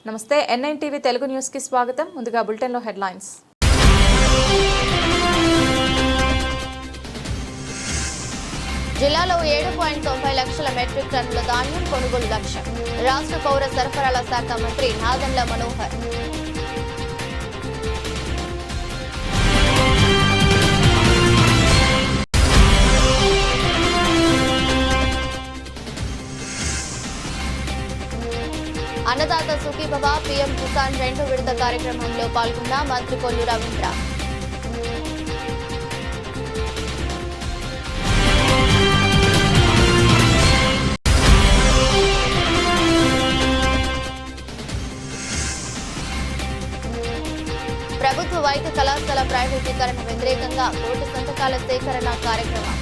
నమస్తే NIN TV Telugu news కి స్వాగతం. ముందుగా బులెటిన్ లో హెడ్లైన్స్. జిల్లాలో 7.90 లక్షల మెట్రిక్ టన్నుల ధాన్యం కొనుగోలు లక్ష్యం. రాష్ట్ర పౌర సరఫరాల శాఖ మంత్రి నాదెండ్ల మనోహర్. అన్నదాత సుఖీభవ పీఎం కిసాన్ 2 విడత కార్యక్రమంలో పాల్గొన్న మంత్రి కొల్లు రవీంద్ర. ప్రభుత్వ వైద్య కళాశాల ప్రైవేటీకరణ వ్యతిరేకంగా కోటి సంతకాల సేకరణ కార్యక్రమం.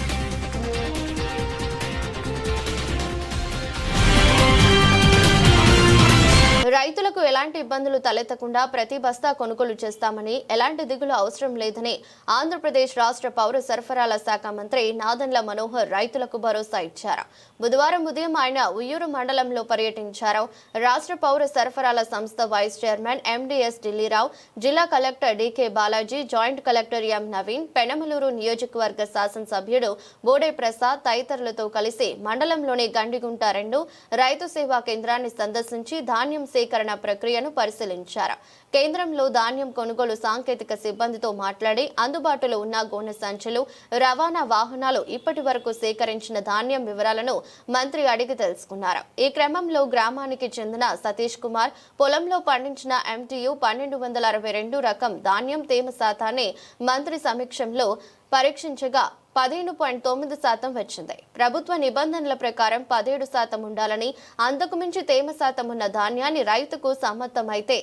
రైతులకు ఎలాంటి ఇబ్బందులు తలెత్తకుండా ప్రతి బస్తా కొనుగోలు చేస్తామని, ఎలాంటి దిగులు అవసరం లేదని ఆంధ్రప్రదేశ్ రాష్ట్ర పౌర సరఫరాల శాఖ మంత్రి నాదెండ్ల మనోహర్ రైతులకు భరోసా ఇచ్చారు. బుధవారం ఉదయం ఆయన ఉయ్యూరు మండలంలో పర్యటించారు. రాష్ట్ర పౌర సరఫరాల సంస్థ వైస్ చైర్మన్ ఎండీఎస్ ఢిల్లీరావు, జిల్లా collector DK Balaji, joint collector M Naveen, Penamaluru నియోజకవర్గ శాసనసభ్యుడు బోడే ప్రసాద్ తదితరులతో కలిసి మండలంలోని గండిగుంట 2 రైతు సేవా కేంద్రాన్ని సందర్శించి ధాన్యం సేకరణ ప్రక్రియను పరిశీలించారు. కేంద్రంలో ధాన్యం కొనుగోలు సాంకేతిక సిబ్బందితో మాట్లాడి అందుబాటులో ఉన్న గోనె సంచులు, రవాణా వాహనాలు, ఇప్పటి వరకు సేకరించిన ధాన్యం వివరాలను మంత్రి అడిగి తెలుసుకున్నారు. ఈ క్రమంలో గ్రామానికి చెందిన సతీష్ కుమార్ పొలంలో పండించిన MTU 1262 రకం ధాన్యం తేమ శాతాన్ని మంత్రి సమీక్షంలో పరీక్షించగా 15.9% వచ్చింది. ప్రభుత్వ నిబంధనల ప్రకారం 17% ఉండాలని, అంతకుమించి తేమ శాతం ఉన్న ధాన్యాన్ని రైతుకు సమ్మతమైతే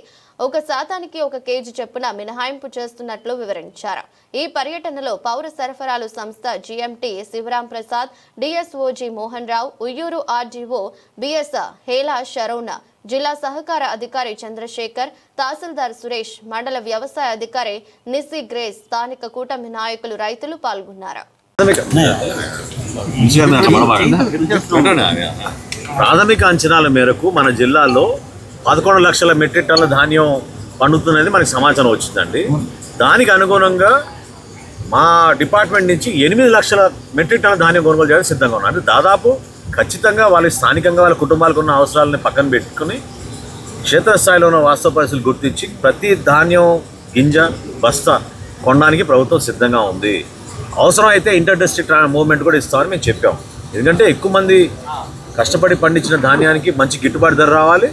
1% 1 కేజీ చొప్పున మినహాయింపు చేస్తున్నట్లు వివరించారు. ఈ పర్యటనలో పౌర సరఫరాలు సంస్థ GMT Sivaram Prasad, DSOG Mohan Rao, Uyyuru RGO BS హేలా శరౌన, జిల్లా సహకార అధికారి చంద్రశేఖర్, తహసీల్దార్ సురేష్, మండల వ్యవసాయ అధికారి నిస్సి గ్రేస్, స్థానిక కూటమి నాయకులు, రైతులు పాల్గొన్నారు. ప్రాథమిక అంచనాల మేరకు మన జిల్లాలో 11 లక్షల మెట్రిక్ టన్నుల ధాన్యం పండుతున్నది మనకి సమాచారం వచ్చిందండి. దానికి అనుగుణంగా మా డిపార్ట్మెంట్ నుంచి 8 లక్షల మెట్రిక్ టన్నుల ధాన్యం కొనుగోలు చేయడానికి సిద్ధంగా ఉన్నారు. అంటే దాదాపు ఖచ్చితంగా వాళ్ళ స్థానికంగా వాళ్ళ కుటుంబాలకు ఉన్న అవసరాలని పక్కన పెట్టుకుని క్షేత్రస్థాయిలో ఉన్న వాస్తవ పరిస్థితులు గుర్తించి ప్రతి ధాన్యం గింజ బస్తా కొనడానికి ప్రభుత్వం సిద్ధంగా ఉంది. అవసరం అయితే ఇంటర్ డిస్ట్రిక్ట్ మూవ్మెంట్ కూడా ఇస్తామని మేము చెప్పాం. ఎందుకంటే ఎక్కువ మంది కష్టపడి పండించిన ధాన్యానికి మంచి గిట్టుబాటు ధర రావాలి,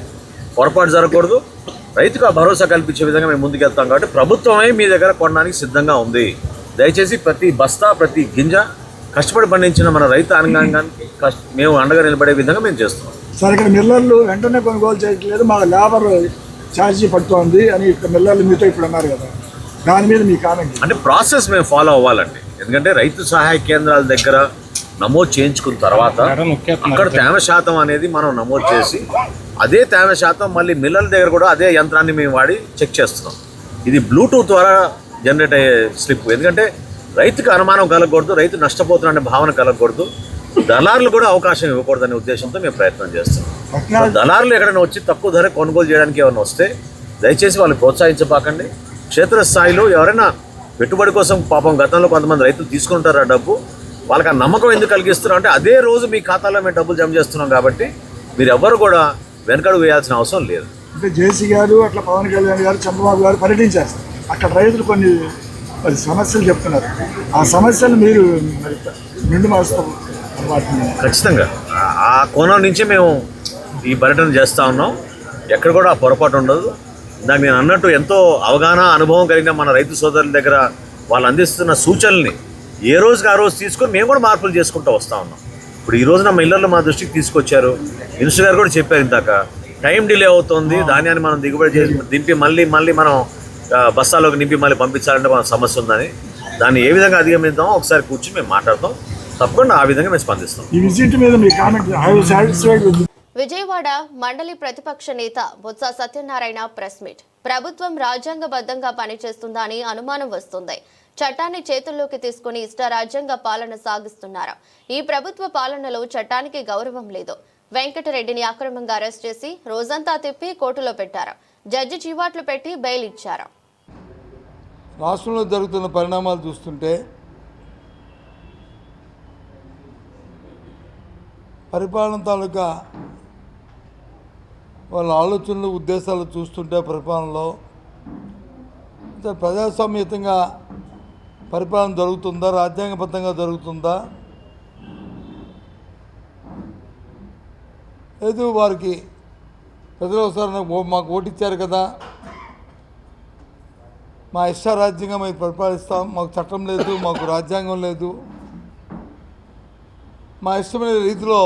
పొరపాటు జరగకూడదు, రైతుకు ఆ భరోసా కల్పించే విధంగా మేము ముందుకెళ్తాం. కాబట్టి ప్రభుత్వమే మీ దగ్గర కొనడానికి సిద్ధంగా ఉంది. దయచేసి ప్రతి బస్తా ప్రతి గింజ కష్టపడి పండించిన మన రైతు రంగానికి మేము అండగా నిలబడే విధంగా మేము చేస్తున్నాం. సార్, ఇక్కడ మిల్లర్లు వెంటనే కొనుగోలు చేయట్లేదు, మా లేబర్ ఛార్జీ పడుతోంది అని ఇక్కడ మిల్లర్లు మీతో ఇప్పుడు అన్నారు కదా, దాని మీద మీ కామెంట్? అంటే ప్రాసెస్ మేము ఫాలో అవ్వాలండి. ఎందుకంటే రైతు సహాయ కేంద్రాల దగ్గర నమోదు చేయించుకున్న తర్వాత అక్కడ తేమ శాతం అనేది మనం నమోదు చేసి అదే తేమ శాతం మళ్ళీ మిల్లర్ల దగ్గర కూడా అదే యంత్రాన్ని మేము వాడి చెక్ చేస్తున్నాం. ఇది బ్లూటూత్ ద్వారా జనరేట్ అయ్యే స్లిప్. ఎందుకంటే రైతుకు అనుమానం కలగకూడదు, రైతు నష్టపోతున్న భావన కలగకూడదు, దళారులు కూడా అవకాశం ఇవ్వకూడదనే ఉద్దేశంతో మేము ప్రయత్నం చేస్తున్నాం. దళారులు ఎక్కడైనా వచ్చి తక్కువ ధర కొనుగోలు చేయడానికి ఎవరైనా వస్తే దయచేసి వాళ్ళు ప్రోత్సహించబాకండి. క్షేత్రస్థాయిలో ఎవరైనా పెట్టుబడి కోసం పాపం గతంలో కొంతమంది రైతులు తీసుకుంటారు ఆ డబ్బు, వాళ్ళకి ఆ నమ్మకం ఎందుకు కలిగిస్తున్నాం అంటే అదే రోజు మీ ఖాతాలో మేము డబ్బులు జమ చేస్తున్నాం. కాబట్టి మీరు ఎవ్వరు కూడా వెనకడుగు వేయాల్సిన అవసరం లేదు. అంటే జేసీ గారు అట్లా పవన్ కళ్యాణ్ గారు చంద్రబాబు గారు పర్యటించారు. అక్కడ రైతులు కొన్ని సమస్యలు చెప్తున్నారు. ఆ సమస్యలు మీరు నిండు మారుస్తారు ఖచ్చితంగా. ఆ కోణం నుంచే మేము ఈ పర్యటన చేస్తూ ఉన్నాం. ఎక్కడ కూడా పొరపాటు ఉండదు. దాన్ని నేను అన్నట్టు ఎంతో అవగాహన అనుభవం కలిగిన మన రైతు సోదరుల దగ్గర వాళ్ళు అందిస్తున్న సూచనల్ని ఏ రోజుకి ఆ రోజు తీసుకొని మేము కూడా మార్పులు చేసుకుంటూ వస్తూ ఉన్నాం. ఇప్పుడు ఈ రోజున మిల్లర్లు మా దృష్టికి తీసుకొచ్చారు. మినిస్టర్ గారు కూడా చెప్పారు ఇందాక, టైం డిలే అవుతుంది, ధాన్యాన్ని మనం దిగుబడి చేసి దింపి మళ్ళీ మనం బస్తాలోకి నింపి మళ్ళీ పంపించాలంటే మన సమస్య ఉందని, దాన్ని ఏ విధంగా అధిగమిద్దామో ఒకసారి కూర్చొని మేము మాట్లాడతాం. తప్పకుండా ఆ విధంగా మేము స్పందిస్తాం. ఈ విజిట్ మీద మీ కామెంట్? విజయవాడ మండలి ప్రతిపక్ష నేత బొత్స సత్యనారాయణ ప్రెస్ మీట్. ప్రభుత్వం రాజ్యాంగబద్ధంగా పనిచేస్తుందా అని అనుమానం వస్తుంది. చట్టాన్ని చేతుల్లోకి తీసుకుని ఇష్ట రాజ్యాంగ పాలన సాగిస్తున్నారు. ఈ ప్రభుత్వ పాలనలో చట్టానికి గౌరవం లేదు. వెంకటరెడ్డిని అక్రమంగా అరెస్ట్ చేసి రోజంతా తిప్పి కోర్టులో పెట్టారు. జడ్జి చీవాట్లు పెట్టి బెయిల్ ఇచ్చారు. రాష్ట్రంలో జరుగుతున్న పరిణామాలు చూస్తుంటే పరిపాలన తాలూకా వాళ్ళ ఆలోచనలు ఉద్దేశాలు చూస్తుంటే పరిపాలనలో ప్రజాస్వామ్యతంగా పరిపాలన జరుగుతుందా, రాజ్యాంగబద్ధంగా జరుగుతుందా, లేదు వారికి ప్రజలు ఒకసారి మాకు ఓటిచ్చారు కదా, మా ఇష్టారాజ్యంగా మేము పరిపాలిస్తాం, మాకు చట్టం లేదు, మాకు రాజ్యాంగం లేదు, మా ఇష్టమైన రీతిలో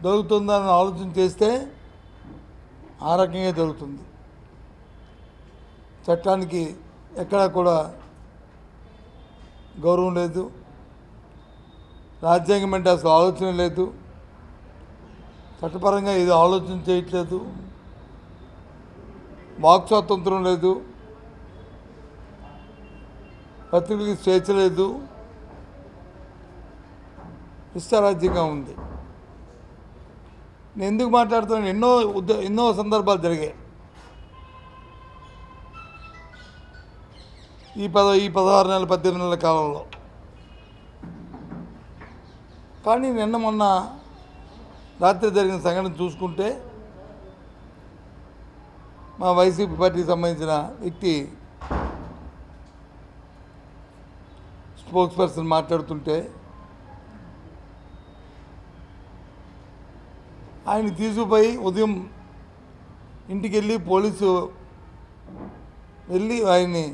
జరుగుతుందని ఆలోచన చేస్తే ఆ రకంగా జరుగుతుంది. చట్టానికి ఎక్కడా కూడా గౌరవం లేదు, రాజ్యాంగం అంటే అసలు ఆలోచన లేదు, చట్టపరంగా ఇది ఆలోచన చేయట్లేదు, వాక్ స్వాతంత్రం లేదు, పత్రికలకి స్వేచ్ఛ లేదు, ఇష్టారాజ్యంగా ఉంది. నేను ఎందుకు మాట్లాడుతున్నాను, ఎన్నో సందర్భాలు జరిగాయి. ఈ 16 నెలల 18 నెలల కాలంలో. కానీ నిన్న మొన్న రాత్రి జరిగిన సంఘటన చూసుకుంటే మా వైసీపీ పార్టీకి సంబంధించిన వ్యక్తి స్పోక్స్ పర్సన్ మాట్లాడుతుంటే ఆయన తీసుకుపోయి ఉదయం ఇంటికి వెళ్ళి పోలీసు వెళ్ళి ఆయన్ని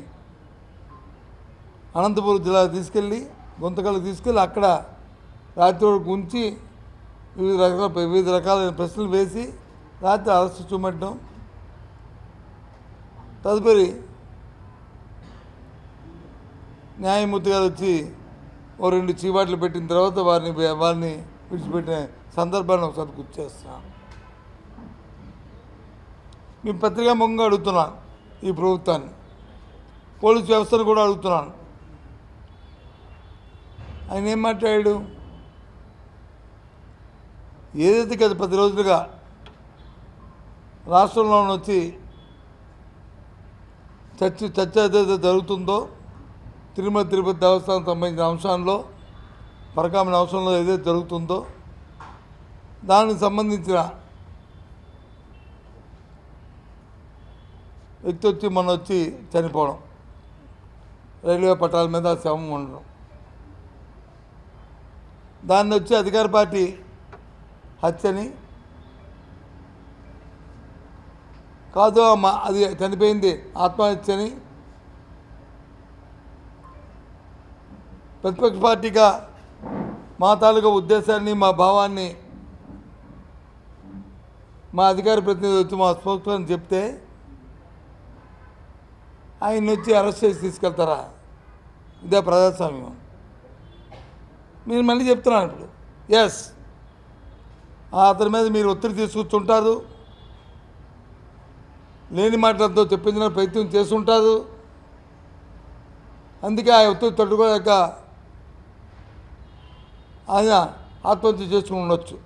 అనంతపురం జిల్లా తీసుకెళ్ళి గుంతకల్కి తీసుకెళ్ళి అక్కడ రాత్రి వరకు ఉంచి వివిధ రకాలైన ప్రశ్నలు వేసి రాత్రి అరెస్ట్ చూపెట్టడం, తదుపరి న్యాయమూర్తి గారు వచ్చి ఓ 2 చీవాట్లు పెట్టిన తర్వాత వారిని విడిచిపెట్టిన సందర్భాన్ని ఒకసారి గుర్తు చేస్తున్నాను. మీ పత్రికా ముఖంగా అడుగుతున్నాను, ఈ ప్రభుత్వాన్ని, పోలీసు వ్యవస్థను కూడా అడుగుతున్నాను. ఆయన ఏం మాట్లాడాడు? ఏదైతే గత 10 రోజులుగా రాష్ట్రంలో వచ్చి చర్చ ఏదైతే జరుగుతుందో, తిరుమల తిరుపతి దేవస్థానం సంబంధించిన అంశాల్లో, పరకామణ అంశంలో ఏదైతే జరుగుతుందో దానికి సంబంధించిన వ్యక్తి వచ్చి మొన్న వచ్చి చనిపోవడం, రైల్వే పట్టాల మీద శవం ఉండడం, దాన్ని వచ్చి అధికార పార్టీ హత్యని, కాదు అది చనిపోయింది ఆత్మహత్యని, ప్రతిపక్ష పార్టీగా మా తాలూకా ఉద్దేశాన్ని, మా భావాన్ని మా అధికార ప్రతినిధి వచ్చి మా స్పోక్స్పర్సన్ చెప్తే ఆయన వచ్చి అరెస్ట్ చేసి తీసుకెళ్తారా? ఇదే ప్రజాస్వామ్యం? మీరు మళ్ళీ చెప్తున్నాను ఇప్పుడు, ఎస్, అతని మీద మీరు ఒత్తిడి తీసుకొచ్చుంటారు, లేని మాటలతో చెప్పించిన ప్రయత్నం చేస్తుంటారు, అందుకే ఆ ఒత్తిడి తట్టుకోలేక ఆయన ఆత్మహత్య చేసుకుని ఉండొచ్చు.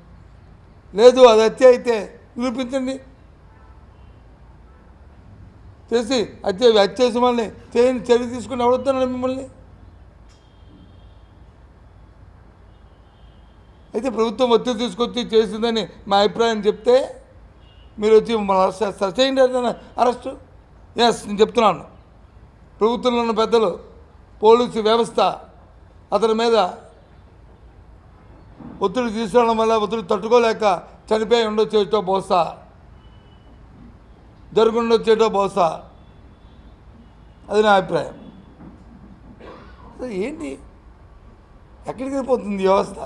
లేదు అది హత్య అయితే నిరూపించండి, చేసి హత్య చేసి మళ్ళీ చర్య తీసుకుని అడుగుతున్నాను మిమ్మల్ని. అయితే ప్రభుత్వం ఒత్తిడి తీసుకొచ్చి చేసిందని మా అభిప్రాయం చెప్తే మీరు వచ్చి మమ్మల్ని అరెస్ట్ చేస్తారు, చేయండి అరెస్టు. ఎస్, నేను చెప్తున్నాను, ప్రభుత్వంలో ఉన్న పెద్దలు, పోలీసు వ్యవస్థ అతని మీద ఒత్తిడి తీసుకోవడం వల్ల ఒత్తిడి తట్టుకోలేక చనిపోయి ఉండొచ్చేటో బహుశా, జరుగుండొచ్చేటో బహుశా, అది నా అభిప్రాయం. ఏంటి, ఎక్కడికి వెళ్ళిపోతుంది వ్యవస్థ,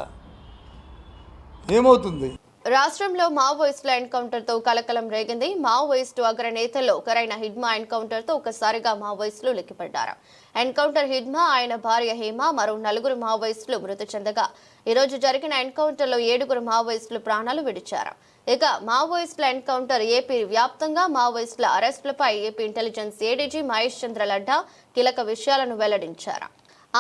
ఏమవుతుంది? రాష్ట్రంలో మావోయిస్టుల ఎన్కౌంటర్తో కలకలం రేగింది. మావోయిస్టు అగ్రనేతల్లో ఒకరైన హిడ్మా ఎన్కౌంటర్తో ఒక్కసారిగా మావోయిస్టులు లెక్కిపడ్డారు. ఎన్కౌంటర్ హిడ్మా, ఆయన భార్య హేమ, మరో 4 మావోయిస్టులు మృతి చెందగా ఈరోజు జరిగిన ఎన్కౌంటర్లో 7 మావోయిస్టులు ప్రాణాలు విడిచారు. ఇక మావోయిస్టుల ఎన్కౌంటర్ ఏపీ వ్యాప్తంగా మావోయిస్టుల అరెస్టులపై AP intelligence ADG Mahesh Chandra లడ్డా కీలక విషయాలను వెల్లడించారు.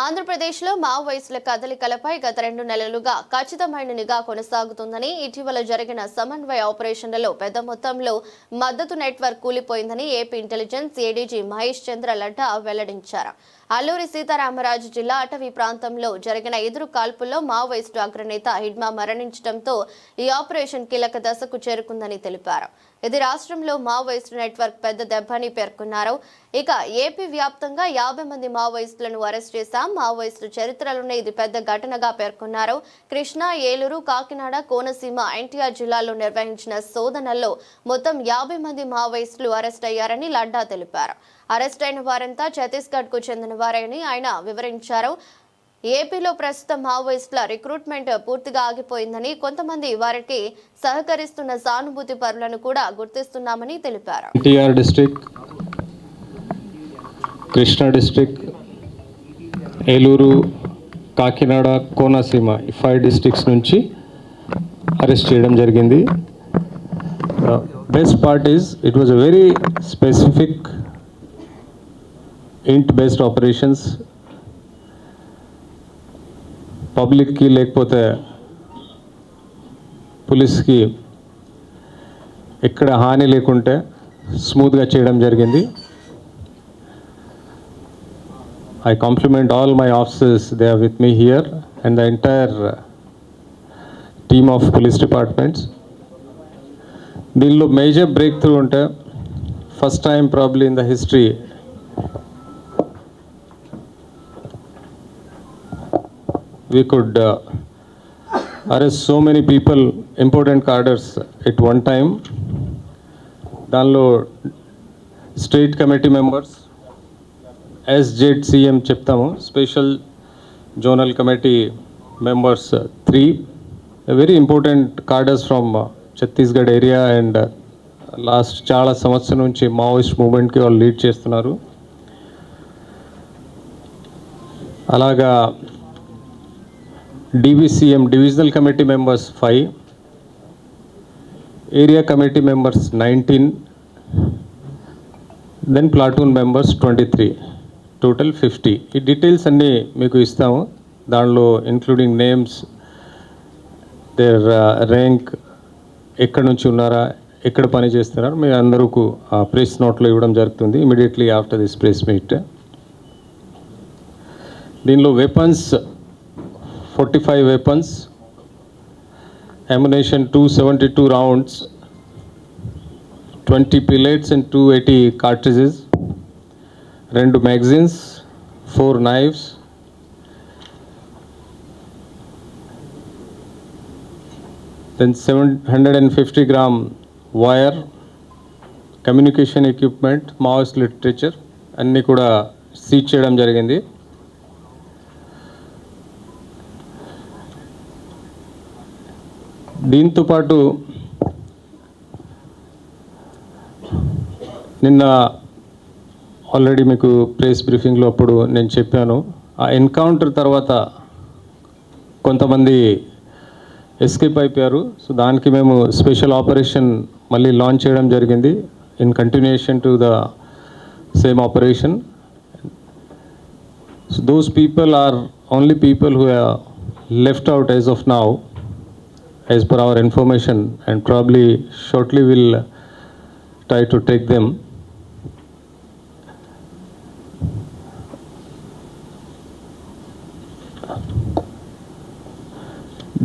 ఆంధ్రప్రదేశ్లో మావోయిస్టుల కదలికలపై గత 2 నెలలుగా ఖచ్చితమైన నిఘా కొనసాగుతుందని, ఇటీవల జరిగిన సమన్వయ ఆపరేషన్లలో పెద్ద మొత్తంలో మద్దతు నెట్వర్క్ కూలిపోయిందని AP intelligence ADG Mahesh Chandra Laddha వెల్లడించారు. అల్లూరి సీతారామరాజు జిల్లా అటవీ ప్రాంతంలో జరిగిన ఎదురు కాల్పుల్లో మావోయిస్టు అగ్రనేత హిడ్మా మరణించడంతో ఈ ఆపరేషన్ కీలక దశకు చేరుకుందని తెలిపారు. ఇది రాష్ట్రంలో మావోయిస్టు నెట్వర్క్ పెద్ద దెబ్బని పేర్కొన్నారు. ఇక ఏపీ వ్యాప్తంగా 50 మంది మావోయిస్టులను అరెస్ట్ చేశాం. మావోయిస్టు చరిత్రలోనే ఇది పెద్ద ఘటనగా పేర్కొన్నారు. కృష్ణా, ఏలూరు, కాకినాడ, కోనసీమ, ఎన్టీఆర్ జిల్లాల్లో నిర్వహించిన శోధనల్లో మొత్తం 50 మంది మావోయిస్టులు అరెస్ట్ అయ్యారని లడ్డా తెలిపారు. అరెస్ట్ అయిన వారంతా ఛత్తీస్గఢ్ కు చెందిన వారని ఆయన వివరించారు. ఏపీలో ప్రస్తుతం మావోయిస్టుల రిక్రూట్మెంట్ పూర్తిగా ఆగిపోయిందని, కొంతమంది వారికి సహకరిస్తున్న సానుభూతి పరులను కూడా గుర్తిస్తున్నామని తెలిపారు. ఎన్టీఆర్ డిస్ట్రిక్ట్, కృష్ణా డిస్ట్రిక్ట్, ఏలూరు, కాకినాడ, కోనసీమ ఈ 5 డిస్ట్రిక్ట్స్ నుంచి అరెస్ట్ చేయడం జరిగింది. Best part is it was a very specific ఇంట్ బేస్డ్ ఆపరేషన్స్. పబ్లిక్కి లేకపోతే పోలీస్కి ఎక్కడ హాని లేకుంటే స్మూత్గా చేయడం జరిగింది. I compliment all my officers, they are with me here, and the entire team of police departments. దీనిలో మేజర్ బ్రేక్ త్రూ ఉంటే first time probably in the history we could arrest so many people, important cadres at one time. దానిలో state committee members, SZCM చెప్తాము, special zonal committee members 3, very important కార్డర్స్ from Chhattisgarh area and last చాలా సంవత్సరం నుంచి Maoist మూవ్మెంట్కి వాళ్ళు lead చేస్తున్నారు. అలాగా DVCM divisional committee members 5, area committee members 19, then platoon members 23, total 50. ఈ details అన్నీ మీకు ఇస్తాము. దానిలో ఇంక్లూడింగ్ నేమ్స్, దేర్ ర్యాంక్, ఎక్కడి నుంచి ఉన్నారా, ఎక్కడ పని చేస్తున్నారు, మీ అందరూ ప్రెస్ నోట్లో ఇవ్వడం జరుగుతుంది immediately after this press meet. దీనిలో weapons 45 weapons, ammunition 272 rounds, 20 pellets and 280 cartridges, 2 magazines, 4 knives, then 750 gram wire, communication equipment, Maoist literature అన్నీ కూడా సీజ్ చేయడం జరిగింది. దీంతో పాటు నిన్న ఆల్రెడీ మీకు ప్రెస్ బ్రీఫింగ్లో అప్పుడు నేను చెప్పాను, ఆ ఎన్కౌంటర్ తర్వాత కొంతమంది ఎస్కేప్ అయిపోయారు. సో దానికి మేము స్పెషల్ ఆపరేషన్ మళ్ళీ లాంచ్ చేయడం జరిగింది in continuation to the same operation. So those people are only people who are left out as of now as per our information, and probably shortly we'll try to take them.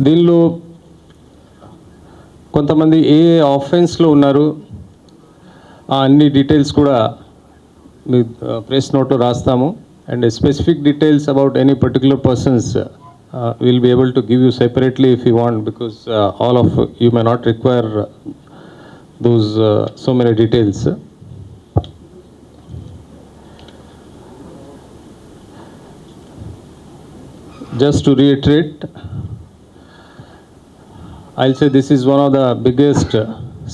దీనిలో కొంతమంది ఏ ఆఫెన్స్లో ఉన్నారు అన్ని details కూడా మీ press నోట్లో రాస్తాము. And specific details about any particular persons we'll be able to give you separately if you want, because all of you may not require those so many details. Just to reiterate, I'll say this is one of the biggest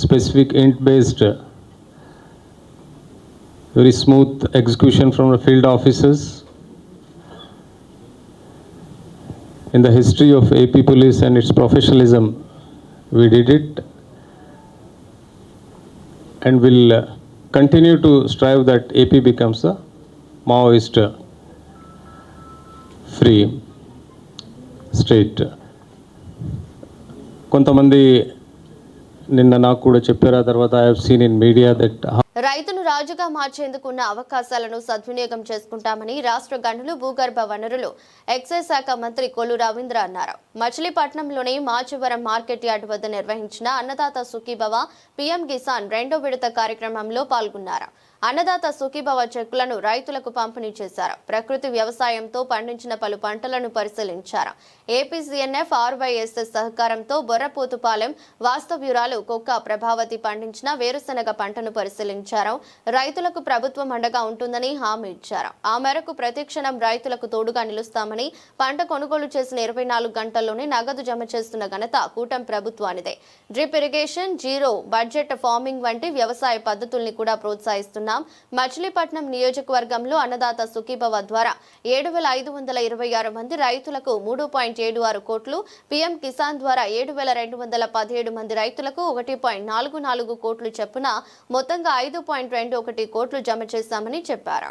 specific int based very smooth execution from the field officers in the history of AP Police and its professionalism. We did it and will continue to strive that AP becomes a Maoist free state. కొంతమంది నిన్న నాకు కూడా చెప్పారు. ఆ తర్వాత I have seen in media that రైతును రాజుగా మార్చేందుకు ఉన్న అవకాశాలను సద్వినియోగం చేసుకుంటామని రాష్ట్ర గనులు భూగర్భ వనరులు ఎక్సైజ్ శాఖ మంత్రి కొల్లు రవీంద్ర అన్నారు. మచిలీపట్నంలోని మాచవరం మార్కెట్ యార్డు వద్ద నిర్వహించిన అన్నదాత సుఖీభవ పీఎం కిసాన్ 2వ విడత కార్యక్రమంలో పాల్గొన్నారు. అన్నదాత సుఖీభవ చెక్కులను రైతులకు పంపిణీ చేశారు. ప్రకృతి వ్యవసాయంతో పండించిన పలు పంటలను పరిశీలించారు. ఏపీసీఎన్ఎఫ్ ఆర్వైఎస్ఎస్ సహకారంతో బొర్రపోతుపాలెం వాస్తవ్యురాలు కుక్క ప్రభావతి పండించిన వేరుశనగ పంటను పరిశీలించారు. రైతులకు ప్రభుత్వం అండగా ఉంటుందని హామీ ఇచ్చారు. ఆ మేరకు ప్రతి క్షణం రైతులకు తోడుగా నిలుస్తామని, పంట కొనుగోలు చేసిన 24 గంటల్లోనే నగదు జమ చేస్తున్న ఘనత కూటమి ప్రభుత్వానిదే. Drip irrigation, zero budget farming వంటి వ్యవసాయ పద్ధతుల్ని కూడా ప్రోత్సహిస్తున్నారు. మచిలీపట్నం నియోజకవర్గంలో అన్నదాత సుఖీభవ ద్వారా 7,526 మంది రైతులకు 3.76 కోట్లు, పీఎం కిసాన్ ద్వారా 7,217 మంది రైతులకు 1.44 కోట్లు చొప్పున మొత్తంగా 5.21 కోట్లు జమ చేశామని చెప్పారు.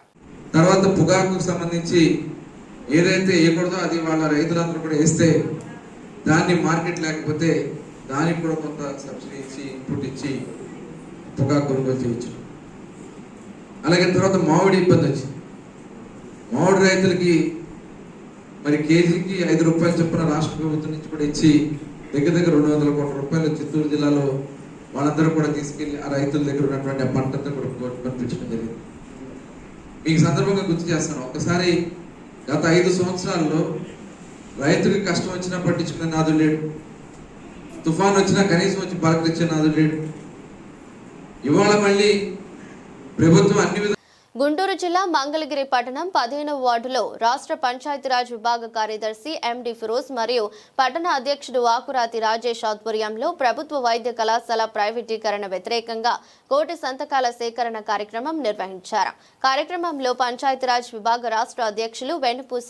తర్వాత పొగాకు సంబంధించి ఏదైతే వేయకూడదో అది వాళ్ళ రైతులందరూ కూడా వేస్తే దాన్ని మార్కెట్ లేకపోతే దానికి కూడా కొంత సబ్సిడీ ఇచ్చి ఇన్పుట్ ఇచ్చి పొగాకు కొనుగోలు చేయొచ్చు. అలాగే తర్వాత మామిడి ఇబ్బంది వచ్చింది. మామిడి రైతులకి మరి కేజీకి 5 రూపాయలు చొప్పున రాష్ట్ర ప్రభుత్వం నుంచి కూడా ఇచ్చి దగ్గర 200 కోట్ల రూపాయలు చిత్తూరు జిల్లాలో వాళ్ళందరూ కూడా తీసుకెళ్లి ఆ రైతుల దగ్గర ఉన్నటువంటి ఆ పంటంతా కూడా పంపించడం జరిగింది. మీకు సందర్భంగా గుర్తు చేస్తాను, ఒకసారి గత 5 సంవత్సరాల్లో రైతులకి కష్టం వచ్చినా పట్టించుకునే నాదుడు లేడు. తుఫాన్ వచ్చినా కనీసం వచ్చి పలకరించే నాదుడు లేడు. ఇవాళ మళ్ళీ ప్రభుత్వం అన్ని గుంటూరు జిల్లా మంగళగిరి పట్టణం 15వ వార్డులో రాష్ట్ర పంచాయతీరాజ్ విభాగ కార్యదర్శి ఎండి ఫిరోజ్ మరియు పట్టణ అధ్యక్షుడు వాకురాతి రాజేష్ ఆధ్వర్యంలో ప్రభుత్వ వైద్య కళాశాల ప్రైవేటీకరణ వ్యతిరేకంగా కోటి సంతకాల సేకరణ కార్యక్రమం నిర్వహించారు. కార్యక్రమంలో పంచాయతీరాజ్ విభాగ రాష్ట్ర అధ్యక్షులు వెనుపూస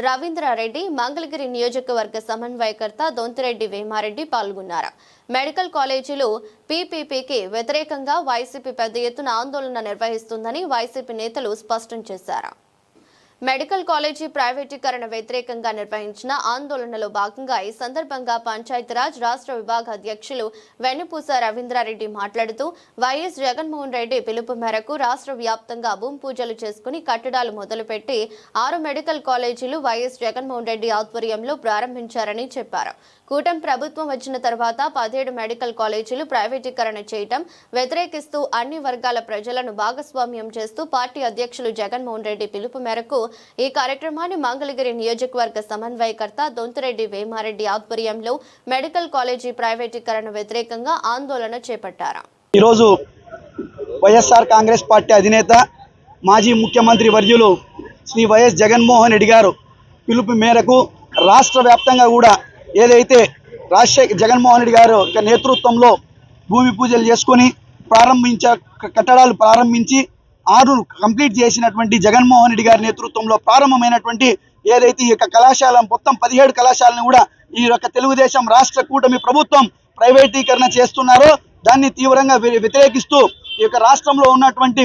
రవీంద్రారెడ్డి, మంగళగిరి నియోజకవర్గ సమన్వయకర్త దొంతిరెడ్డి వేమారెడ్డి పాల్గొన్నారు. మెడికల్ కాలేజీలు పీపీపీకి వ్యతిరేకంగా వైసీపీ పెద్ద ఎత్తున ఆందోళన నిర్వహిస్తుందని వైసీపీ నేతలు స్పష్టం చేశారు. మెడికల్ కాలేజీ ప్రైవేటీకరణ వ్యతిరేకంగా నిర్వహించిన ఆందోళనలో భాగంగా ఈ సందర్భంగా పంచాయతీరాజ్ రాష్ట్ర విభాగ అధ్యక్షులు వెనుపూస రవీంద్రారెడ్డి మాట్లాడుతూ వైఎస్ జగన్మోహన్ రెడ్డి పిలుపు మేరకు రాష్ట్ర వ్యాప్తంగా భూమి పూజలు చేసుకుని కట్టడాలు మొదలుపెట్టి 6 మెడికల్ కాలేజీలు వైఎస్ జగన్మోహన్ రెడ్డి ఆధ్వర్యంలో ప్రారంభించారని చెప్పారు. కూటమి ప్రభుత్వం వచ్చిన తర్వాత 17 మెడికల్ కాలేజీలు ప్రైవేటీకరణ చేయటం వ్యతిరేకిస్తూ అన్ని వర్గాల ప్రజలను భాగస్వామ్యం చేస్తూ పార్టీ అధ్యక్షులు జగన్మోహన్ రెడ్డి పిలుపు మేరకు ఈ కార్యక్రమాన్ని మంగళగిరి నియోజకవర్గ సమన్వయకర్త దొంతిరెడ్డి వేమారెడ్డి ఆధ్వర్యంలో మెడికల్ కాలేజీ ప్రైవేటీకరణ వ్యతిరేకంగా ఆందోళన చేపట్టారు. ఈరోజు వైఎస్ఆర్ కాంగ్రెస్ పార్టీ అధినేత మాజీ ముఖ్యమంత్రి వర్యులు శ్రీ వైఎస్ జగన్మోహన్ రెడ్డి గారు పిలుపు మేరకు రాష్ట్ర వ్యాప్తంగా కూడా ఏదైతే జగన్మోహన్ రెడ్డి గారు నేతృత్వంలో భూమి పూజలు చేసుకొని కట్టడాలు ప్రారంభించి 6 కంప్లీట్ చేసినటువంటి జగన్మోహన్ రెడ్డి గారి నేతృత్వంలో ప్రారంభమైనటువంటి ఏదైతే ఈ యొక్క కళాశాల మొత్తం 17 కళాశాలను కూడా ఈ యొక్క తెలుగుదేశం రాష్ట్ర కూటమి ప్రభుత్వం ప్రైవేటీకరణ చేస్తున్నారో దాన్ని తీవ్రంగా వ్యతిరేకిస్తూ ఈ యొక్క రాష్ట్రంలో ఉన్నటువంటి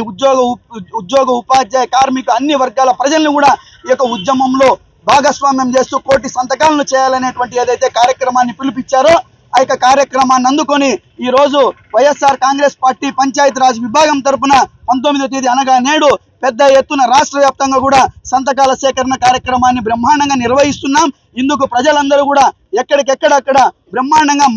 ఉద్యోగ ఉపాధ్యాయ కార్మిక అన్ని వర్గాల ప్రజలను కూడా ఈ యొక్క ఉద్యమంలో భాగస్వామ్యం చేస్తూ కోటి సంతకాలను చేయాలనేటువంటి ఏదైతే కార్యక్రమాన్ని పిలిపించారో ఆ యొక్క కార్యక్రమాన్ని అందుకొని ఈ రోజు వైఎస్ఆర్ కాంగ్రెస్ పార్టీ పంచాయతీరాజ్ విభాగం తరపున 19వ తేదీ అనగా నేడు పెద్ద ఎత్తున రాష్ట్ర వ్యాప్తంగా కూడా సంతకాల సేకరణ కార్యక్రమాన్ని బ్రహ్మాండంగా నిర్వహిస్తున్నాం. ఇందుకు ప్రజలందరూ కూడా ఎక్కడికెక్కడక్కడ బ్రహ్మాండంగా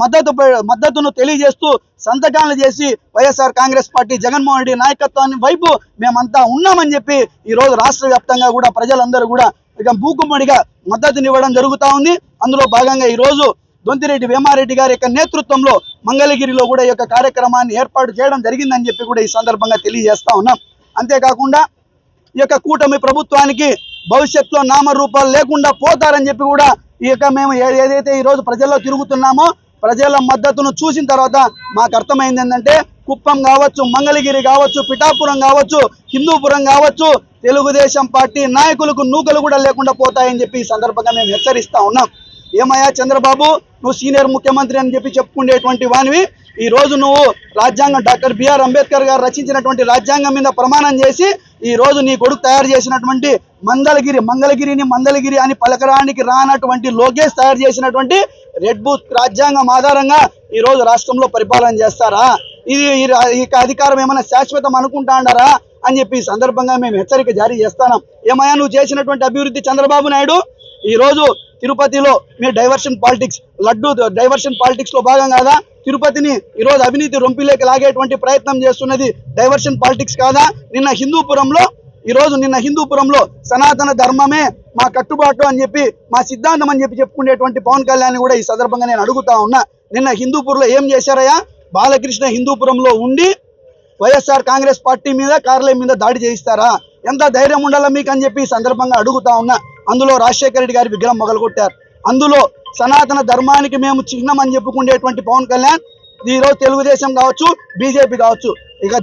మద్దతును తెలియజేస్తూ సంతకాలు చేసి వైఎస్ఆర్ కాంగ్రెస్ పార్టీ జగన్మోహన్ రెడ్డి నాయకత్వాన్ని వైపు మేమంతా ఉన్నామని చెప్పి ఈ రోజు రాష్ట్ర వ్యాప్తంగా కూడా ప్రజలందరూ కూడా ఇక మూకుమ్మడిగా మద్దతునివ్వడం జరుగుతూ ఉంది. అందులో భాగంగా ఈ రోజు దొంతిరెడ్డి వేమారెడ్డి గారి యొక్క నేతృత్వంలో మంగళగిరిలో కూడా ఈ యొక్క కార్యక్రమాన్ని ఏర్పాటు చేయడం జరిగిందని చెప్పి కూడా ఈ సందర్భంగా తెలియజేస్తా ఉన్నాం. అంతేకాకుండా ఈ యొక్క కూటమి ప్రభుత్వానికి భవిష్యత్తులో నామరూపాలు లేకుండా పోతారని చెప్పి కూడా ఈ యొక్క మేము ఏదైతే ఈ రోజు ప్రజల్లో తిరుగుతున్నామో ప్రజల మద్దతును చూసిన తర్వాత మాకు అర్థమైంది ఏంటంటే కుప్పం కావచ్చు, మంగళగిరి కావచ్చు, పిఠాపురం కావచ్చు, హిందూపురం కావచ్చు, తెలుగుదేశం పార్టీ నాయకులకు నూకలు కూడా లేకుండా పోతాయని చెప్పి ఈ సందర్భంగా మేము హెచ్చరిస్తా ఉన్నాం. ఏమయ్యా చంద్రబాబు, నువ్వు సీనియర్ ముఖ్యమంత్రి అని చెప్పి చెప్పుకునేటువంటి వానివి ఈ రోజు నువ్వు రాజ్యాంగం డాక్టర్ బిఆర్ అంబేద్కర్ గారు రచించినటువంటి రాజ్యాంగం మీద ప్రమాణం చేసి ఈ రోజు నీ కొడుకు తయారు చేసినటువంటి మంగళగిరి అని పలకరానికి రానటువంటి లోకేష్ తయారు చేసినటువంటి రెడ్ బుక్ రాజ్యాంగం ఆధారంగా ఈ రోజు రాష్ట్రంలో పరిపాలన చేస్తారా? ఇది ఈ అధికారం ఏమైనా శాశ్వతం అనుకుంటాడారా అని చెప్పి ఈ సందర్భంగా మేము హెచ్చరిక జారీ చేస్తున్నాం. ఏమయ్యా నువ్వు చేసినటువంటి అభివృద్ధి చంద్రబాబు నాయుడు ఈ రోజు తిరుపతిలో మీ diversion politics, laddu diversion politics లో భాగం కాదా? తిరుపతిని ఈరోజు అవినీతి రొంపిలోకి లాగేటువంటి ప్రయత్నం చేస్తున్నది డైవర్షన్ పాలిటిక్స్ కాదా? నిన్న హిందూపురంలో సనాతన ధర్మమే మా కట్టుబాటు అని చెప్పి, మా సిద్ధాంతం అని చెప్పి చెప్పుకునేటువంటి పవన్ కళ్యాణ్ కూడా ఈ సందర్భంగా నేను అడుగుతా ఉన్నా. నిన్న హిందూపూర్లో ఏం చేశారయ్యా? బాలకృష్ణ హిందూపురంలో ఉండి వైఎస్ఆర్ కాంగ్రెస్ పార్టీ మీద కార్యాలయం మీద దాడి చేయిస్తారా? ఎంత ధైర్యం ఉండాలా మీకు అని చెప్పి ఈ సందర్భంగా అడుగుతా ఉన్నా. అందులో రాజశేఖర రెడ్డి గారి విగ్రహం మొదలుకొట్టారు. అందులో సనాతన ధర్మానికి మేము చిహ్నం అని చెప్పుకునేటువంటి పవన్ కళ్యాణ్ ఈరోజు తెలుగుదేశం కావచ్చు, బీజేపీ కావచ్చు, ఇక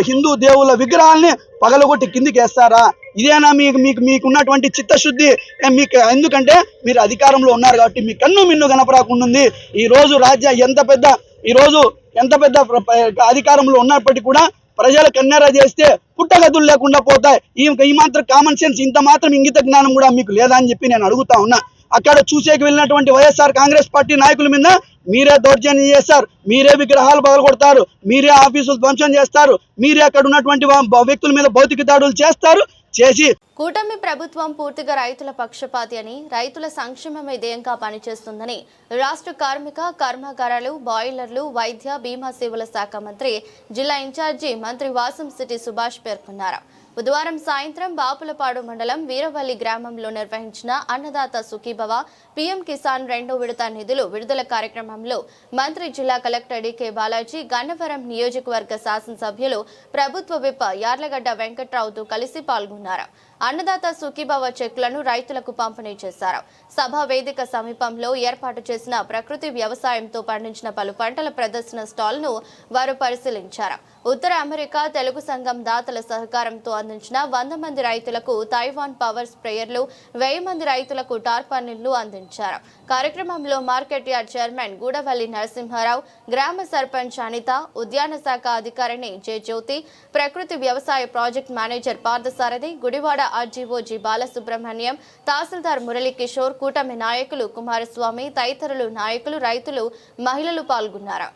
హిందూ దేవుళ్ళ విగ్రహాలని పగలగొట్టి కిందికి వేస్తారా? ఇదేనా మీకున్నటువంటి చిత్తశుద్ధి? మీకు ఎందుకంటే మీరు అధికారంలో ఉన్నారు కాబట్టి మీ కన్ను మిన్ను కనపరాకుంటుంది. ఎంత పెద్ద అధికారంలో ఉన్నప్పటికీ కూడా ప్రజల కన్నెర చేస్తే పుట్టగతులు లేకుండా పోతాయి. ఈ మాత్రం కామన్ సెన్స్, ఇంత మాత్రం ఇంగిత జ్ఞానం కూడా మీకు లేదా అని చెప్పి నేను అడుగుతా ఉన్నా. అక్కడ చూసేకి వెళ్ళినటువంటి వైఎస్ఆర్ కాంగ్రెస్ పార్టీ నాయకుల మీద మీరే దౌర్జన్యం చేస్తారు, మీరే విగ్రహాలు పగలగొడతారు, మీరే ఆఫీసులు ధ్వంసం చేస్తారు, మీరే అక్కడ ఉన్నటువంటి వ్యక్తుల మీద భౌతిక దాడులు చేస్తారు. కూటమి ప్రభుత్వం పూర్తిగా రైతుల పక్షపాతి అని, రైతుల సంక్షేమమే ధ్యేయంగా పనిచేస్తుందని రాష్ట్ర కార్మిక, కర్మాగారాలు, బాయిలర్లు, వైద్య, బీమా సేవల శాఖ మంత్రి, జిల్లా ఇన్ఛార్జి మంత్రి వాసంశెట్టి సుభాష్ పేర్కొన్నారు. బుధవారం సాయంత్రం బాపులపాడు మండలం వీరవల్లి గ్రామంలో నిర్వహించిన అన్నదాత సుఖీభవ పీఎం కిసాన్ 2వ విడత నిధులు విడుదల కార్యక్రమంలో మంత్రి, జిల్లా కలెక్టర్ డికే బాలాజీ, గన్నవరం నియోజకవర్గ శాసనసభ్యులు ప్రభుత్వ విప్ యార్లగడ్డ వెంకట్రావుతో కలిసి పాల్గొన్నారు. అన్నదాత సుఖీభవ చెక్కులను రైతులకు పంపిణీ చేశారు. సభా వేదిక సమీపంలో ఏర్పాటు చేసిన ప్రకృతి వ్యవసాయంతో పండించిన పలు పంటల ప్రదర్శన స్టాల్ ను వారు పరిశీలించారు. ఉత్తర అమెరికా తెలుగు సంఘం దాతల సహకారంతో అందించిన 100 మంది రైతులకు తైవాన్ పవర్ స్ప్రేయర్లు, 1000 మంది రైతులకు టార్పాలిన్లు అందించారు. కార్యక్రమంలో market yard chairman Gudavalli Narasimharao, గ్రామ సర్పంచ్ అనిత, ఉద్యాన శాఖ అధికారిని జె జ్యోతి, ప్రకృతి వ్యవసాయ project manager Parthasarathy, Gudivada RGO G Balasubrahmanyam, tahsildar Murali Kishore, కూటమి నాయకులు కుమారస్వామి తదితరులు నాయకులు, రైతులు, మహిళలు పాల్గొన్నారు.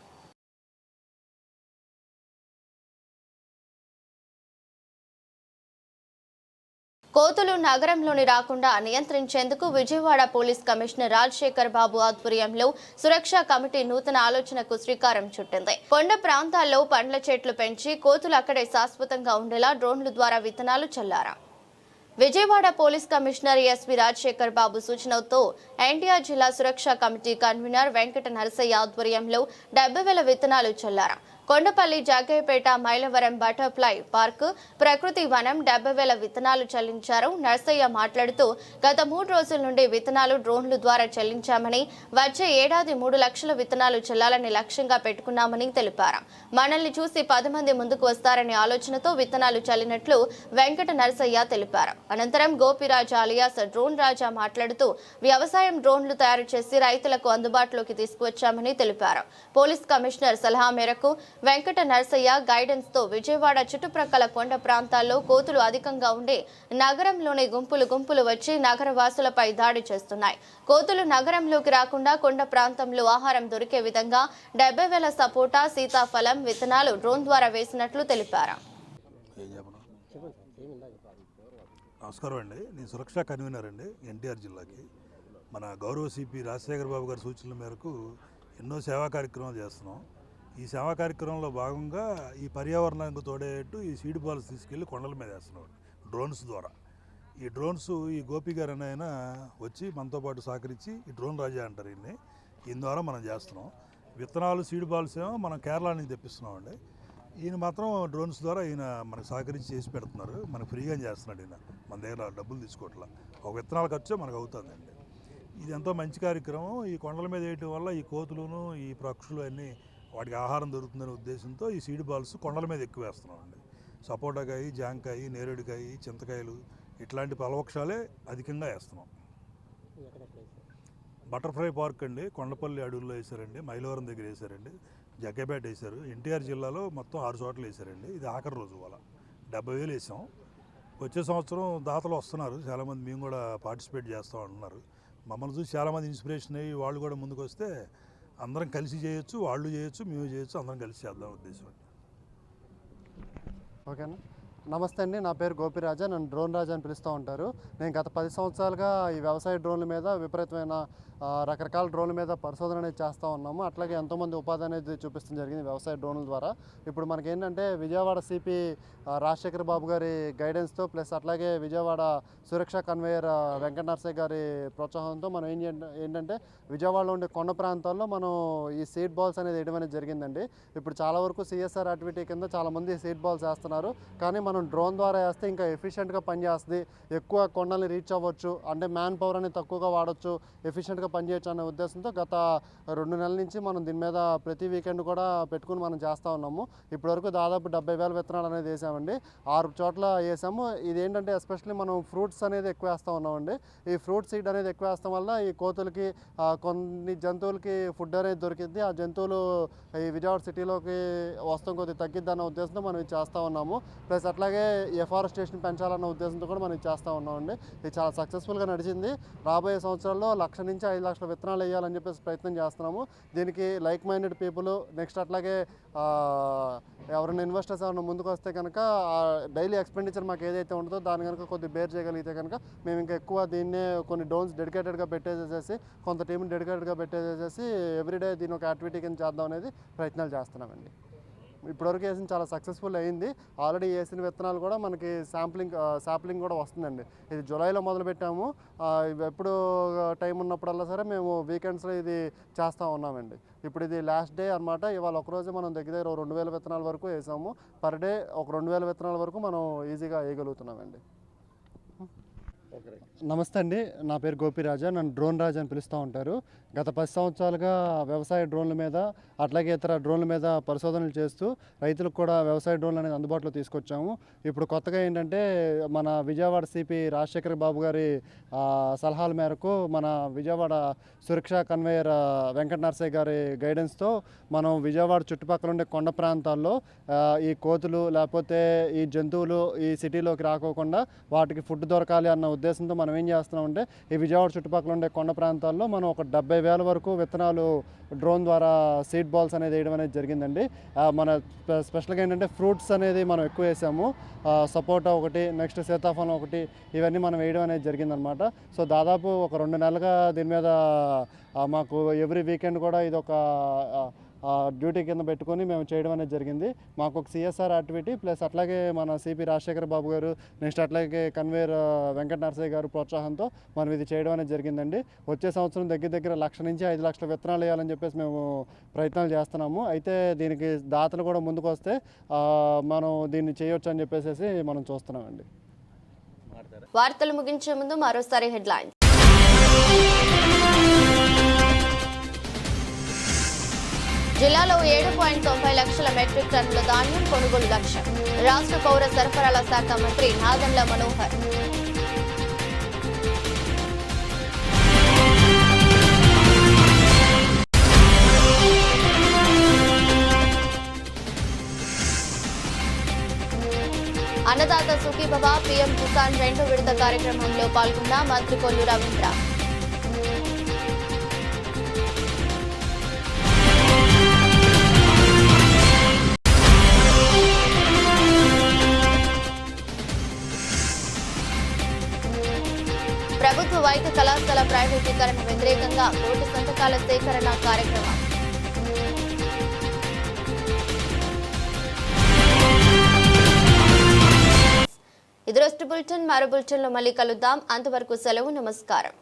కోతులు నగరంలోని రాకుండా నియంత్రించేందుకు విజయవాడ పోలీస్ కమిషనర్ రాజశేఖర్ బాబు ఆధ్వర్యంలో సురక్షా కమిటీ నూతన ఆలోచనకు శ్రీకారం చుట్టింది. కొండ ప్రాంతాల్లో పండ్ల చెట్లు పెంచి కోతులు అక్కడే శాశ్వతంగా ఉండేలా డ్రోన్ల ద్వారా విత్తనాలు చల్లారు. Vijayawada police commissioner SV Rajasekhar Babu సూచనతో ఎన్టీఆర్ జిల్లా సురక్షా కమిటీ కన్వీనర్ వెంకట నరసయ్య ఆధ్వర్యంలో 70,000 విత్తనాలు చల్లారు. కొండపల్లి, జగ్గయ్యపేట, మైలవరం బటర్ఫ్లై పార్క్, ప్రకృతి వనం 70,000 విత్తనాలు చెల్లించారు. నర్సయ్య మాట్లాడుతూ గత 3 రోజుల నుండి విత్తనాలు డ్రోన్ల ద్వారా చెల్లించామని, వచ్చే ఏడాది 3 లక్షల విత్తనాలు చెల్లాలని లక్ష్యంగా పెట్టుకున్నామని తెలిపారు. మనల్ని చూసి 10 మంది ముందుకు వస్తారనే ఆలోచనతో విత్తనాలు చల్లినట్లు వెంకట నరసయ్య తెలిపారు. అనంతరం గోపిరాజు అలియాస్ డ్రోన్ రాజా మాట్లాడుతూ వ్యవసాయం డ్రోన్లు తయారు చేసి రైతులకు అందుబాటులోకి తీసుకువచ్చామని తెలిపారు. పోలీస్ కమిషనర్ సలహా మేరకు వెంకట నరసయ్య గైడెన్స్ తో విజయవాడ చుట్టుప్రక్కల కొండ ప్రాంతాల్లో కోతులు అధికంగా ఉండి నగరంలోని గుంపులు వచ్చి నగర వాసులపై దాడి చేస్తున్నాయి. కోతులు నగరంలోకి రాకుండా కొండ ప్రాంతంలో ఆహారం దొరికే విధంగా 70,000 సపోటా, సీతాఫలం విత్తనాలు డ్రోన్ ద్వారా వేసినట్లు తెలిపారు. నమస్కారం అండి, నేను సురక్షా కన్వీనర్ అండి ఎన్టీఆర్ జిల్లాకి. మన గౌరవ సిపి రాజశేఖర్ బాబు గారి సూచనల మేరకు ఎన్నో సేవా కార్యక్రమాలు చేస్తున్నాం. ఈ సేవా కార్యక్రమంలో భాగంగా ఈ పర్యావరణానికి తోడేట్టు ఈ సీడ్ బాల్స్ తీసుకెళ్ళి కొండల మీద వేస్తున్నాం డ్రోన్స్ ద్వారా. ఈ డ్రోన్స్ ఈ గోపి గారు అని ఆయన వచ్చి మనతో పాటు సహకరించి ఈ డ్రోన్ రాజా అంటారు ఈయన ద్వారా మనం చేస్తున్నాం. విత్తనాలు, సీడ్ బాల్స్ ఏమో మనం కేరళ నుంచి తెప్పిస్తున్నామండి. ఈయన మాత్రం డ్రోన్స్ ద్వారా ఈయన మనకు సహకరించి చేసి పెడుతున్నారు. మనకు ఫ్రీగా చేస్తున్నాడు ఈయన, మన దగ్గర డబ్బులు తీసుకోవట్లా. ఒక విత్తనాల ఖర్చే మనకు అవుతుందండి. ఇది ఎంతో మంచి కార్యక్రమం. ఈ కొండల మీద వేయటం వల్ల ఈ కోతులను, ఈ పక్షులు అన్నీ వాటికి ఆహారం దొరుకుతుందనే ఉద్దేశంతో ఈ సీడ్ బాల్స్ కొండల మీద ఎక్కువ వేస్తున్నామండి. సపోటాకాయ, జాంకాయ, నేరేడుకాయ, చింతకాయలు ఇట్లాంటి ఫలవృక్షాలే అధికంగా వేస్తున్నాం. బటర్ఫ్లై పార్క్ అండి కొండపల్లి అడవుల్లో వేశారండి, మైలవరం దగ్గర వేశారండి. జగ్గేపేట వేశారు. ఎన్టీఆర్ జిల్లాలో మొత్తం 6 చోట్ల వేశారండి. ఇది ఆఖరి రోజు వాళ్ళ 70,000 వేసాం. వచ్చే సంవత్సరం దాతలు వస్తున్నారు చాలామంది, మేము కూడా పార్టిసిపేట్ చేస్తాం అంటున్నారు. మమ్మల్ని చూసి చాలామంది ఇన్స్పిరేషన్ అయ్యి వాళ్ళు కూడా ముందుకు వస్తే అందరం కలిసి చేయొచ్చు, వాళ్ళు చేయొచ్చు, మేము చేయొచ్చు, అందరం కలిసి చేద్దాం ఉద్దేశం. ఓకేనా. నమస్తే అండి, నా పేరు గోపిరాజా, నన్ను డ్రోన్ రాజా అని పిలుస్తూ ఉంటారు. నేను గత 10 సంవత్సరాలుగా ఈ వ్యవసాయ డ్రోన్ల మీద విపరీతమైన రకరకాల డ్రోన్ల మీద పరిశోధన అనేది చేస్తూ ఉన్నాము. అట్లాగే ఎంతోమంది ఉపాధి అనేది చూపించడం జరిగింది వ్యవసాయ డ్రోన్ల ద్వారా. ఇప్పుడు మనకేంటంటే విజయవాడ సిపి రాజశేఖర్ బాబు గారి గైడెన్స్తో ప్లస్ అట్లాగే విజయవాడ సురక్షా కన్వేయర్ వెంకట నరసయ్య గారి ప్రోత్సాహంతో మనం ఏంటంటే విజయవాడలో ఉండే కొండ ప్రాంతాల్లో మనం ఈ సీడ్ బాల్స్ అనేది వేయడం అనేది జరిగిందండి. ఇప్పుడు చాలా వరకు సిఎస్ఆర్ యాక్టివిటీ కింద చాలామంది సీడ్ బాల్స్ వేస్తున్నారు. కానీ మనం డ్రోన్ ద్వారా వేస్తే ఇంకా ఎఫిషియెంట్గా పనిచేస్తుంది, ఎక్కువ కొండల్ని రీచ్ అవ్వచ్చు, అంటే మ్యాన్ పవర్ అనేది తక్కువగా వాడచ్చు, ఎఫిషియెంట్గా పనిచేయచ్చు అనే ఉద్దేశంతో గత 2 నెలల నుంచి మనం దీని మీద ప్రతి వీకెండ్ కూడా పెట్టుకుని మనం చేస్తూ ఉన్నాము. ఇప్పటివరకు దాదాపు 70,000 విత్తనాలు అనేది వేసామండి. 6 చోట్ల వేసాము. ఇదేంటంటే ఎస్పెషల్లీ మనం ఫ్రూట్స్ అనేది ఎక్కువ వేస్తూ ఉన్నామండి. ఈ ఫ్రూట్ సీడ్ అనేది ఎక్కువ వేస్తాం వల్ల ఈ కోతులకి కొన్ని జంతువులకి ఫుడ్ అనేది దొరికింది. ఆ జంతువులు ఈ విజయవాడ సిటీలోకి వస్తాం కొద్దిగా తగ్గిద్ది అన్న ఉద్దేశంతో మనం ఇది చేస్తూ ఉన్నాము. ప్లస్ అట్లాగే ఎఫారెస్టేషన్ పెంచాలన్న ఉద్దేశంతో కూడా మనం ఇది చేస్తూ ఉన్నామండి. ఇది చాలా సక్సెస్ఫుల్గా నడిచింది. రాబోయే సంవత్సరాల్లో 1,00,000 నుంచి 5 లక్షల విత్తనాలు వేయాలని చెప్పేసి ప్రయత్నం చేస్తున్నాము. దీనికి లైక్ మైండెడ్ పీపుల్ నెక్స్ట్ అట్లాగే ఎవరైనా ఇన్వెస్టర్స్ ఎవరైనా ముందుకు వస్తే కనుక డైలీ ఎక్స్పెండిచర్ మాకు ఏదైతే ఉంటుందో దాని కనుక కొద్దిగా బేర్ చేయగలిగితే కనుక మేము ఇంకా ఎక్కువ దీన్నే కొన్ని డ్రోన్స్ డెడికేటెడ్గా పెట్టేసేసి కొంత టీంని డెడికేటెడ్గా పెట్టేసేసి ఎవ్రీడే దీని ఒక యాక్టివిటీ కింద చేద్దాం అనేది ప్రయత్నాలు చేస్తున్నామండి. ఇప్పటివరకు వేసిన చాలా సక్సెస్ఫుల్ అయింది. ఆల్రెడీ వేసిన విత్తనాలు కూడా మనకి శాంప్లింగ్ కూడా వస్తుందండి. ఇది జూలైలో మొదలుపెట్టాము. ఎప్పుడు టైం ఉన్నప్పుడల్లా సరే మేము వీకెండ్స్లో ఇది చేస్తూ ఉన్నామండి. ఇప్పుడు ఇది లాస్ట్ డే అనమాట. ఇవాళ ఒకరోజు మనం దగ్గర 2,000 విత్తనాల వరకు వేసాము. పర్ డే ఒక 2,000 విత్తనాల వరకు మనం ఈజీగా వేయగలుగుతున్నామండి. నమస్తే అండి, నా పేరు గోపిరాజా, నన్ను డ్రోన్ రాజా అని పిలుస్తూ ఉంటారు. గత 10 సంవత్సరాలుగా వ్యవసాయ డ్రోన్ల మీద అట్లాగే ఇతర డ్రోన్ల మీద పరిశోధనలు చేస్తూ రైతులకు కూడా వ్యవసాయ డ్రోన్లు అనేది అందుబాటులో తీసుకొచ్చాము. ఇప్పుడు కొత్తగా ఏంటంటే మన విజయవాడ సిపి రాజశేఖర్ బాబు గారి సలహాల మేరకు మన విజయవాడ సురక్షా కన్వేయర్ వెంకట నరసయ్య గారి గైడెన్స్తో మనం విజయవాడ చుట్టుపక్కల ఉండే కొండ ప్రాంతాల్లో ఈ కోతులు లేకపోతే ఈ జంతువులు ఈ సిటీలోకి రాకోకుండా వాటికి ఫుడ్ దొరకాలి అన్న ఉద్దేశంతో మనం ఏం చేస్తున్నామంటే ఈ విజయవాడ చుట్టుపక్కల ఉండే కొండ ప్రాంతాల్లో మనం ఒక 70,000 వరకు విత్తనాలు డ్రోన్ ద్వారా సీడ్ బాల్స్ అనేది వేయడం అనేది జరిగిందండి. మన స్పెషల్గా ఏంటంటే ఫ్రూట్స్ అనేది మనం ఎక్కువ వేసాము. సపోటా ఒకటి, నెక్స్ట్ సీతాఫలం ఒకటి, ఇవన్నీ మనం వేయడం అనేది జరిగిందనమాట. సో దాదాపు ఒక 2 నెలలుగా దీని మీద మాకు ఎవ్రీ వీకెండ్ కూడా ఇది ఒక డ్యూటీ కింద పెట్టుకొని మేము చేయడం అనేది జరిగింది. మాకు ఒక సిఎస్ఆర్ యాక్టివిటీ ప్లస్ అట్లాగే మన సిపి రాజశేఖర్ బాబు గారు నెక్స్ట్ అట్లాగే కన్వేయర్ వెంకట నరసయ్య గారు ప్రోత్సాహంతో మనం ఇది చేయడం అనేది జరిగిందండి. వచ్చే సంవత్సరం దగ్గర 1,00,000 నుంచి 5 లక్షల విత్తనాలు వేయాలని చెప్పేసి మేము ప్రయత్నాలు చేస్తున్నాము. అయితే దీనికి దాతలు కూడా ముందుకు వస్తే మనం దీన్ని చేయొచ్చు అని చెప్పేసి మనం చూస్తున్నామండి. వార్తలు ముగించే ముందు మరోసారి హెడ్లైన్స్. జిల్లాలో 7.90 లక్షల మెట్రిక్ టన్నుల ధాన్యం కొనుగోలు లక్ష్యం. రాష్ట్ర పౌర సరఫరాల శాఖ మంత్రి నాదెండ్ల మనోహర్. అన్నదాత సుఖీభవ పీఎం కిసాన్ 2వ విడత కార్యక్రమంలో పాల్గొన్న మంత్రి కొల్లు రవీంద్ర. ప్రభుత్వ వైద్య కళాశాల ప్రైవేటీకరణ వ్యతిరేకంగా 1,00,000 సంతకాల సేకరణ కార్యక్రమం. ఇది రోజు బులెటిన్. మరో బులెటిన్లో మళ్ళీ కలుద్దాం. అంతవరకు సెలవు. నమస్కారం.